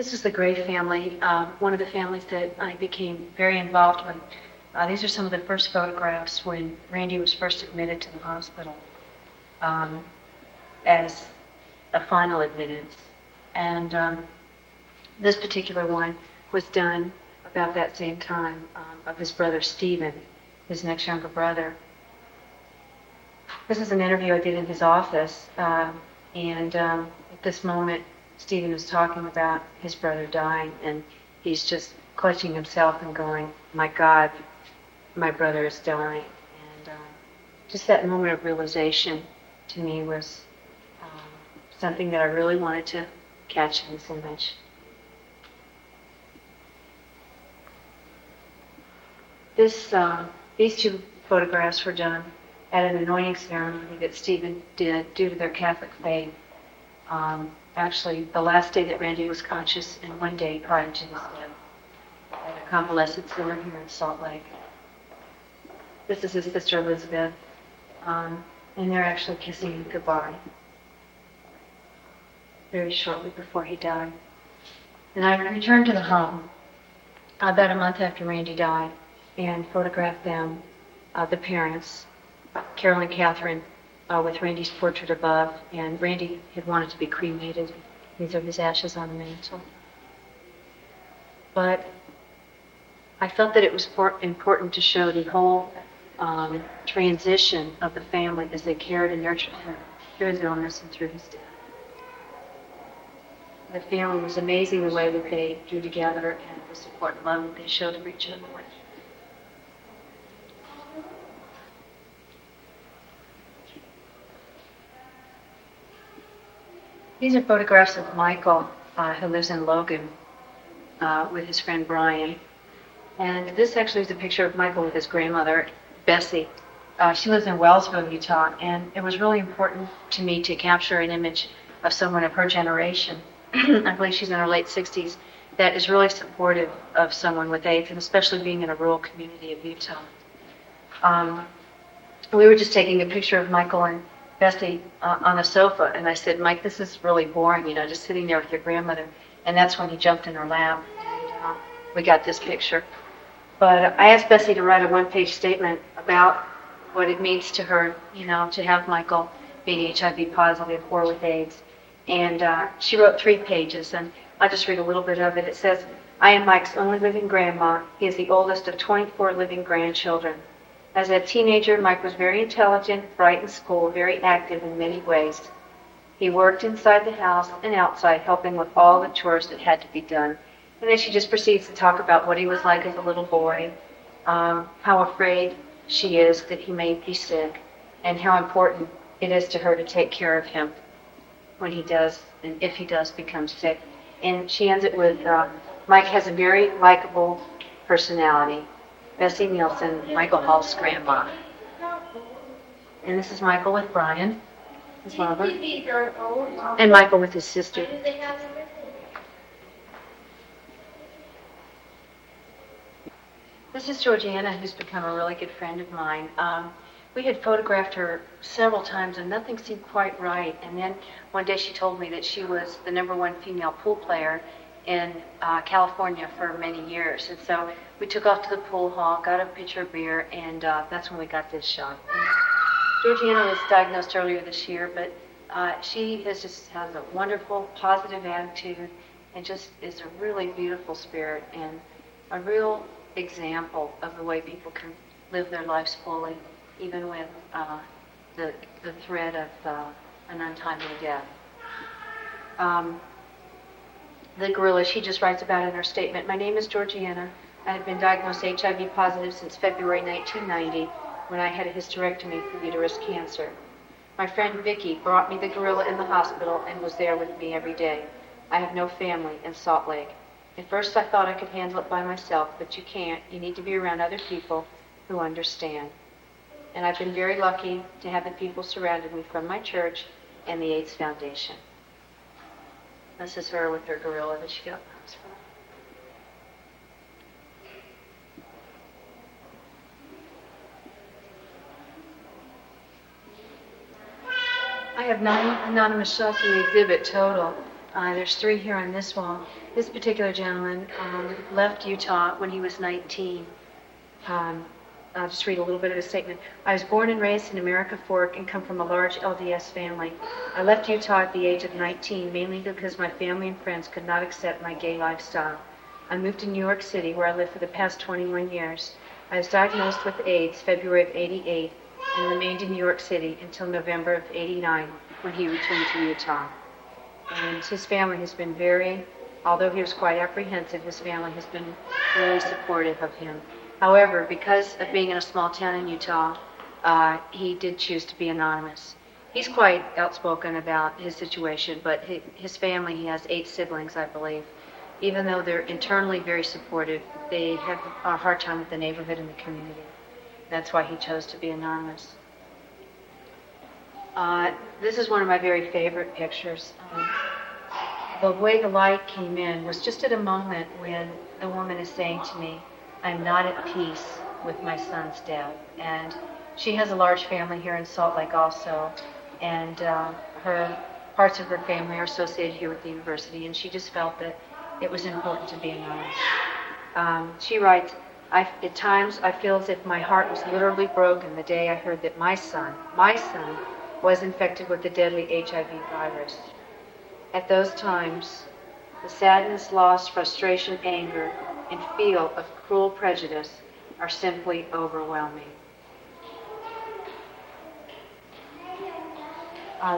This is the Gray family, one of the families that I became very involved with. These are some of the first photographs when Randy was first admitted to the hospital as a final admittance. And this particular one was done about that same time of his brother Stephen, his next younger brother. This is an interview I did in his office, and at this moment, Stephen was talking about his brother dying, and he's just clutching himself and going, "My God, my brother is dying." And just that moment of realization to me was something that I really wanted to catch in this image. These two photographs were done at an anointing ceremony that Stephen did due to their Catholic faith. Actually, the last day that Randy was conscious and one day prior to his death at a convalescent center here in Salt Lake. This is his sister Elizabeth, and they're actually kissing goodbye very shortly before he died. And I returned to the home about a month after Randy died and photographed them, the parents, Carol and Catherine, with Randy's portrait above, and Randy had wanted to be cremated. These are his ashes on the mantle. But I felt that it was important to show the whole transition of the family as they cared and nurtured him through his illness and through his death. The family was amazing the way that they drew together and the support and love that they showed for each other. These are photographs of Michael, who lives in Logan, with his friend Brian. And this actually is a picture of Michael with his grandmother, Bessie. She lives in Wellsville, Utah, and it was really important to me to capture an image of someone of her generation. I believe she's in her late 60s, that is really supportive of someone with AIDS, and especially being in a rural community of Utah. We were just taking a picture of Michael and Bessie on a sofa, and I said, "Mike, this is really boring, just sitting there with your grandmother." And that's when he jumped in her lap, and we got this picture. But I asked Bessie to write a one-page statement about what it means to her, to have Michael being HIV positive or with AIDS. And she wrote 3 pages, and I'll just read a little bit of it. It says, "I am Mike's only living grandma. He is the oldest of 24 living grandchildren. As a teenager, Mike was very intelligent, bright in school, very active in many ways. He worked inside the house and outside, helping with all the chores that had to be done." And then she just proceeds to talk about what he was like as a little boy, how afraid she is that he may be sick, and how important it is to her to take care of him when he does, and if he does become sick. And she ends it with, "Mike has a very likable personality. Bessie Nielsen, Michael Hall's grandma." And this is Michael with Brian, his mother, and Michael with his sister. This is Georgiana, who's become a really good friend of mine. We had photographed her several times and nothing seemed quite right. And then one day she told me that she was the #1 female pool player in California for many years. And so we took off to the pool hall, got a pitcher of beer, and that's when we got this shot. And Georgiana was diagnosed earlier this year, but she has a wonderful, positive attitude and just is a really beautiful spirit and a real example of the way people can live their lives fully, even with the threat of an untimely death. The gorilla, she just writes about in her statement, "My name is Georgiana. I have been diagnosed HIV positive since February 1990 when I had a hysterectomy for uterus cancer. My friend Vicky brought me the gorilla in the hospital and was there with me every day. I have no family in Salt Lake. At first I thought I could handle it by myself, but you can't. You need to be around other people who understand. And I've been very lucky to have the people surrounding me from my church and the AIDS Foundation." This is her with her gorilla that she got from the hospital. I have 9 anonymous shots in the exhibit total. There's 3 here on this wall. This particular gentleman left Utah when he was 19. I'll just read a little bit of his statement. I was born and raised in America Fork and come from a large LDS family. I left Utah at the age of 19, mainly because my family and friends could not accept my gay lifestyle. I moved to New York City, where I lived for the past 21 years. I was diagnosed with AIDS February of '88 and remained in New York City until November of '89, when he returned to Utah. And his family has been although he was quite apprehensive, his family has been very supportive of him. However, because of being in a small town in Utah, he did choose to be anonymous. He's quite outspoken about his situation, but his family, he has 8 siblings, I believe. Even though they're internally very supportive, they have a hard time with the neighborhood and the community. That's why he chose to be anonymous. This is one of my very favorite pictures. The way the light came in was just at a moment when the woman is saying to me, I'm not at peace with my son's death. And she has a large family here in Salt Lake also, and parts of her family are associated here with the university, and she just felt that it was important to be anonymous. She writes, at times I feel as if my heart was literally broken the day I heard that my son was infected with the deadly HIV virus. At those times, the sadness, loss, frustration, anger, and feel of cruel prejudice are simply overwhelming.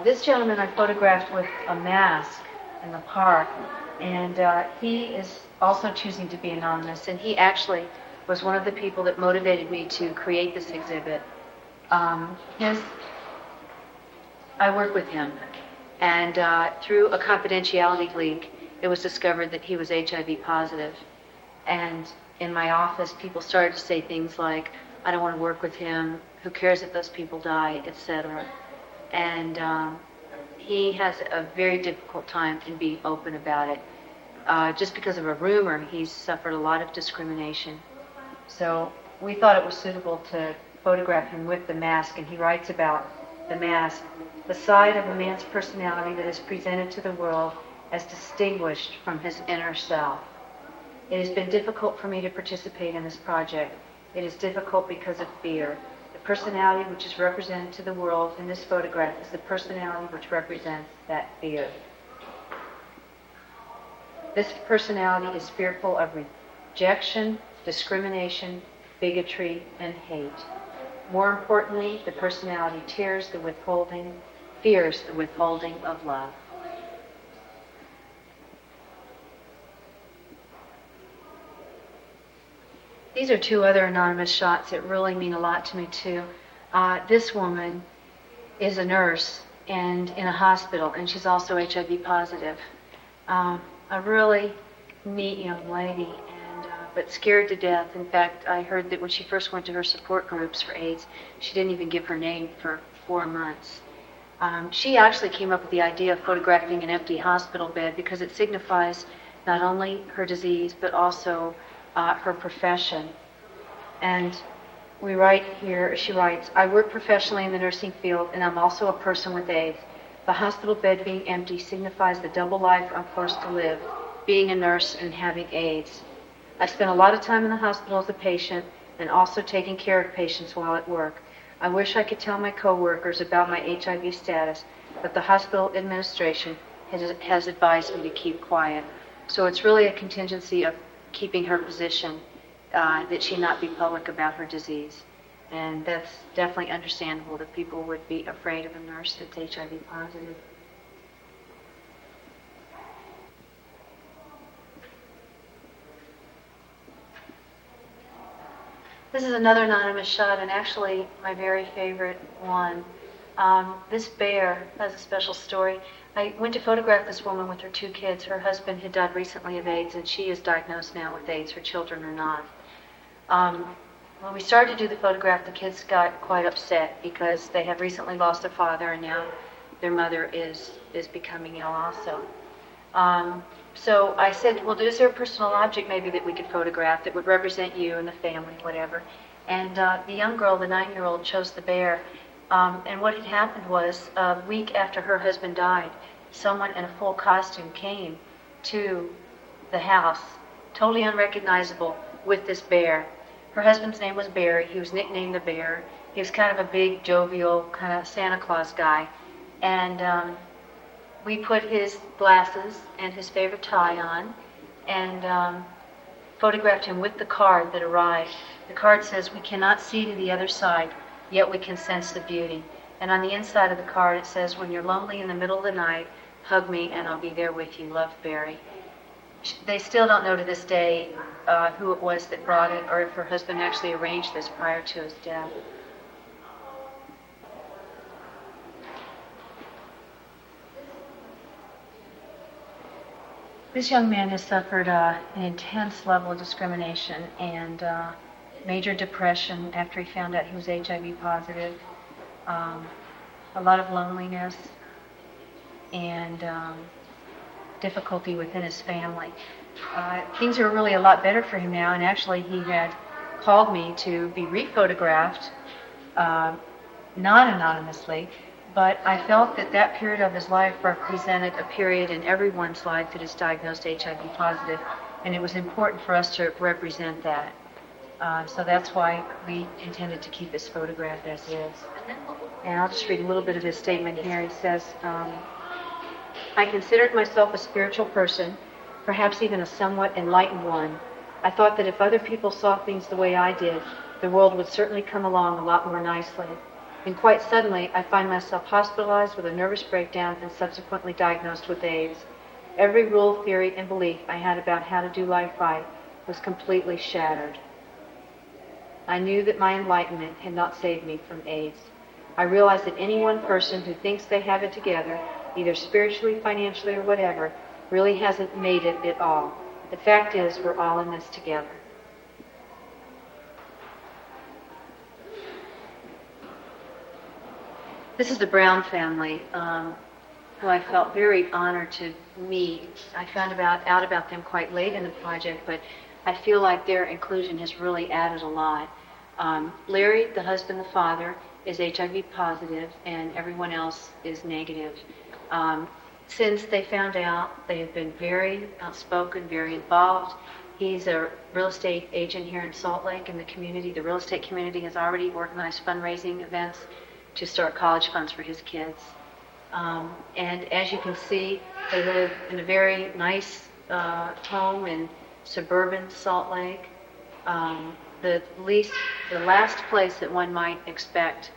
This gentleman I photographed with a mask in the park, and he is also choosing to be anonymous, and he actually was one of the people that motivated me to create this exhibit. I work with him, and through a confidentiality leak, it was discovered that he was HIV positive. And in my office, people started to say things like, I don't want to work with him, who cares if those people die, etc. And he has a very difficult time in being open about it. Just because of a rumor, he's suffered a lot of discrimination. So we thought it was suitable to photograph him with the mask, and he writes about the mask, the side of a man's personality that is presented to the world as distinguished from his inner self. It has been difficult for me to participate in this project. It is difficult because of fear. The personality which is represented to the world in this photograph is the personality which represents that fear. This personality is fearful of rejection, discrimination, bigotry, and hate. More importantly, the personality fears the withholding of love. These are 2 other anonymous shots that really mean a lot to me too. This woman is a nurse and in a hospital, and she's also HIV positive. A really neat young lady, but scared to death. In fact, I heard that when she first went to her support groups for AIDS, she didn't even give her name for 4 months. She actually came up with the idea of photographing an empty hospital bed because it signifies not only her disease, but also her profession. And we write here, she writes, I work professionally in the nursing field, and I'm also a person with AIDS. The hospital bed being empty signifies the double life I'm forced to live, being a nurse and having AIDS. I spent a lot of time in the hospital as a patient and also taking care of patients while at work. I wish I could tell my coworkers about my HIV status, but the hospital administration has advised me to keep quiet. So it's really a contingency of keeping her position, that she not be public about her disease. And that's definitely understandable that people would be afraid of a nurse that's HIV positive. This is another anonymous shot, and actually my very favorite one. This bear has a special story. I went to photograph this woman with her 2 kids. Her husband had died recently of AIDS, and she is diagnosed now with AIDS. Her children are not. When we started to do the photograph, the kids got quite upset because they have recently lost their father, and now their mother is becoming ill also. So I said, well, is there a personal object maybe that we could photograph that would represent you and the family, whatever? And the young girl, the 9-year-old, chose the bear. And what had happened was, a week after her husband died, someone in a full costume came to the house, totally unrecognizable, with this bear. Her husband's name was Barry. He was nicknamed the Bear. He was kind of a big, jovial, kind of Santa Claus guy. And we put his glasses and his favorite tie on and photographed him with the card that arrived. The card says, "We cannot see to the other side, yet we can sense the beauty." And on the inside of the card it says, "When you're lonely in the middle of the night, hug me and I'll be there with you. Love, Barry." They still don't know to this day who it was that brought it or if her husband actually arranged this prior to his death. This young man has suffered an intense level of discrimination and major depression after he found out he was HIV positive, a lot of loneliness, and difficulty within his family. Things are really a lot better for him now, and actually he had called me to be rephotographed, not anonymously, but I felt that that period of his life represented a period in everyone's life that is diagnosed HIV positive, and it was important for us to represent that. So that's why we intended to keep his photograph as is. And I'll just read a little bit of his statement here. He says, "I considered myself a spiritual person, perhaps even a somewhat enlightened one. I thought that if other people saw things the way I did, the world would certainly come along a lot more nicely. And quite suddenly, I find myself hospitalized with a nervous breakdown and subsequently diagnosed with AIDS. Every rule, theory, and belief I had about how to do life right was completely shattered. I knew that my enlightenment had not saved me from AIDS. I realized that any one person who thinks they have it together, either spiritually, financially, or whatever, really hasn't made it at all. The fact is, we're all in this together." This is the Brown family, who I felt very honored to meet. I found out about them quite late in the project, but I feel like their inclusion has really added a lot. Larry, the husband, the father, is HIV positive, and everyone else is negative. Since they found out, they have been very outspoken, very involved. He's a real estate agent here in Salt Lake in the community. The real estate community has already organized fundraising events to start college funds for his kids. And as you can see, they live in a very nice home in suburban Salt Lake. The last place that one might expect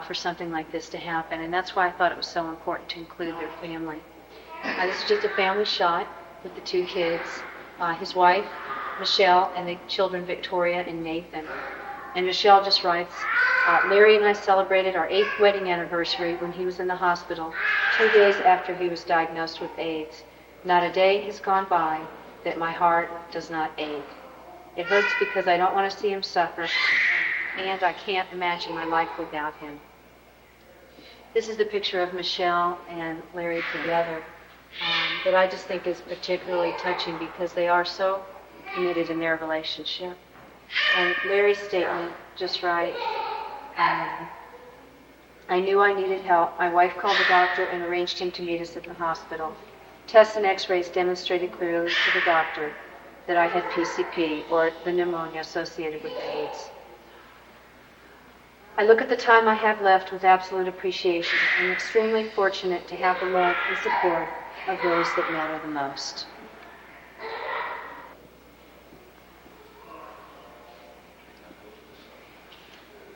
for something like this to happen, and that's why I thought it was so important to include their family. This is just a family shot with the two kids, his wife, Michelle, and the children, Victoria and Nathan. And Michelle just writes, "Larry and I celebrated our 8th wedding anniversary when he was in the hospital 2 days after he was diagnosed with AIDS. Not a day has gone by that my heart does not ache. It hurts because I don't want to see him suffer, and I can't imagine my life without him." This is the picture of Michelle and Larry together that I just think is particularly touching because they are so committed in their relationship. And Larry's statement, just right, "I knew I needed help. My wife called the doctor and arranged him to meet us at the hospital. Tests and x-rays demonstrated clearly to the doctor that I had PCP, or the pneumonia associated with AIDS. I look at the time I have left with absolute appreciation. I'm extremely fortunate to have the love and support of those that matter the most."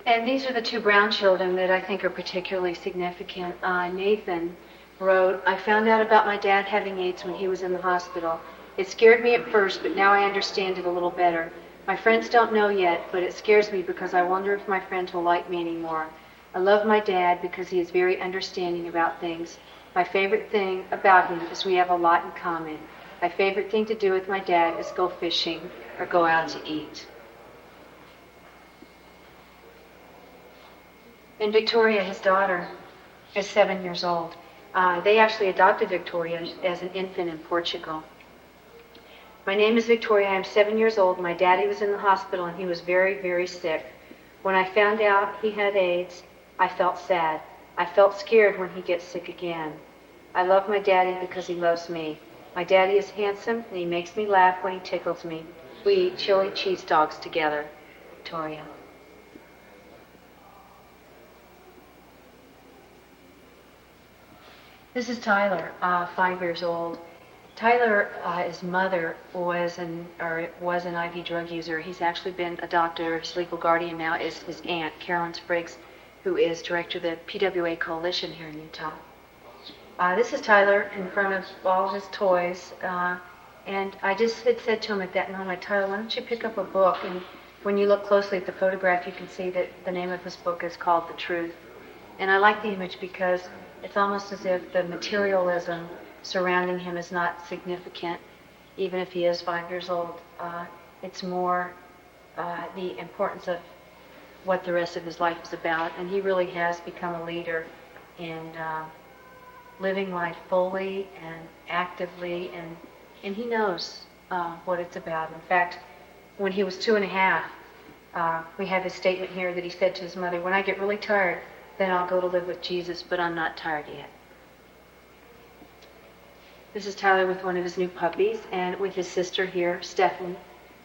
And these are the two Brown children that I think are particularly significant. Nathan wrote, "I found out about my dad having AIDS when he was in the hospital. It scared me at first, but now I understand it a little better. My friends don't know yet, but it scares me because I wonder if my friends will like me anymore. I love my dad because he is very understanding about things. My favorite thing about him is we have a lot in common. My favorite thing to do with my dad is go fishing or go out to eat." And Victoria, his daughter, is 7 years old. They actually adopted Victoria as an infant in Portugal. "My name is Victoria. I'm 7 years old. My daddy was in the hospital and he was very, very sick. When I found out he had AIDS, I felt sad. I felt scared when he gets sick again. I love my daddy because he loves me. My daddy is handsome and he makes me laugh when he tickles me. We eat chili cheese dogs together. Victoria. This is Tyler, 5 years old. Tyler, his mother was an IV drug user. He's actually been a doctor. His legal guardian now is his aunt, Carolyn Spriggs, who is director of the PWA Coalition here in Utah. This is Tyler in front of all his toys, and I just had said to him at that moment, Tyler, why don't you pick up a book? And when you look closely at the photograph, you can see that the name of this book is called The Truth. And I like the image because it's almost as if the materialism surrounding him is not significant, even if he is 5 years old. It's more the importance of what the rest of his life is about. And he really has become a leader in living life fully and actively, and he knows what it's about. In fact, when he was 2.5, we have his statement here that he said to his mother, when I get really tired, then I'll go to live with Jesus, but I'm not tired yet. This is Tyler with one of his new puppies and with his sister here, Stephanie,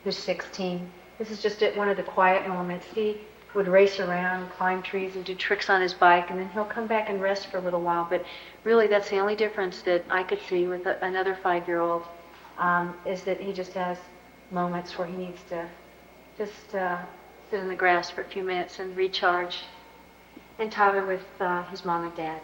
who's 16. This is just at one of the quiet moments. He would race around, climb trees, and do tricks on his bike, and then he'll come back and rest for a little while. But really, that's the only difference that I could see with another 5-year-old, is that he just has moments where he needs to just sit in the grass for a few minutes and recharge. And Tyler with his mom and dad.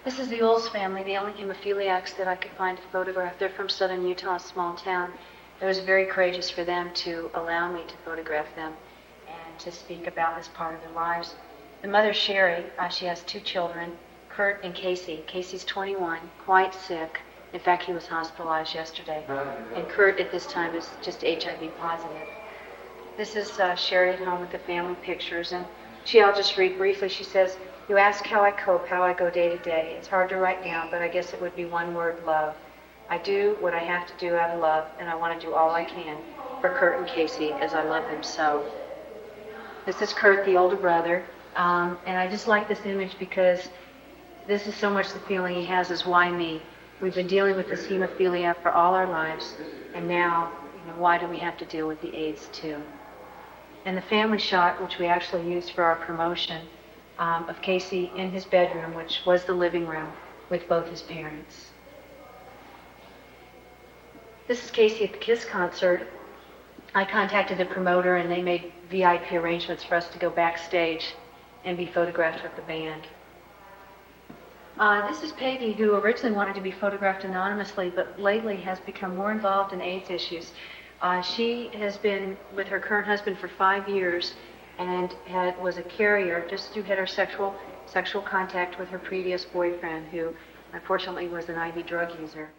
This is the Oles family, the only hemophiliacs that I could find to photograph. They're from southern Utah, a small town. It was very courageous for them to allow me to photograph them and to speak about this part of their lives. The mother, Cheri, she has 2 children, Kurt and Casey. Casey's 21, quite sick. In fact, he was hospitalized yesterday. And Kurt at this time is just HIV positive. This is Cheri at home with the family pictures. And I'll just read briefly. She says, you ask how I cope, how I go day to day. It's hard to write down, but I guess it would be one word, love. I do what I have to do out of love, and I want to do all I can for Kurt and Casey as I love them so. This is Kurt, the older brother. And I just like this image because this is so much the feeling he has is why me? We've been dealing with this hemophilia for all our lives, and now, why do we have to deal with the AIDS too? And the family shot, which we actually used for our promotion, of Casey in his bedroom, which was the living room, with both his parents. This is Casey at the KISS concert. I contacted the promoter, and they made VIP arrangements for us to go backstage and be photographed with the band. This is Peggy, who originally wanted to be photographed anonymously, but lately has become more involved in AIDS issues. She has been with her current husband for 5 years and was a carrier just through heterosexual sexual contact with her previous boyfriend, who unfortunately was an IV drug user.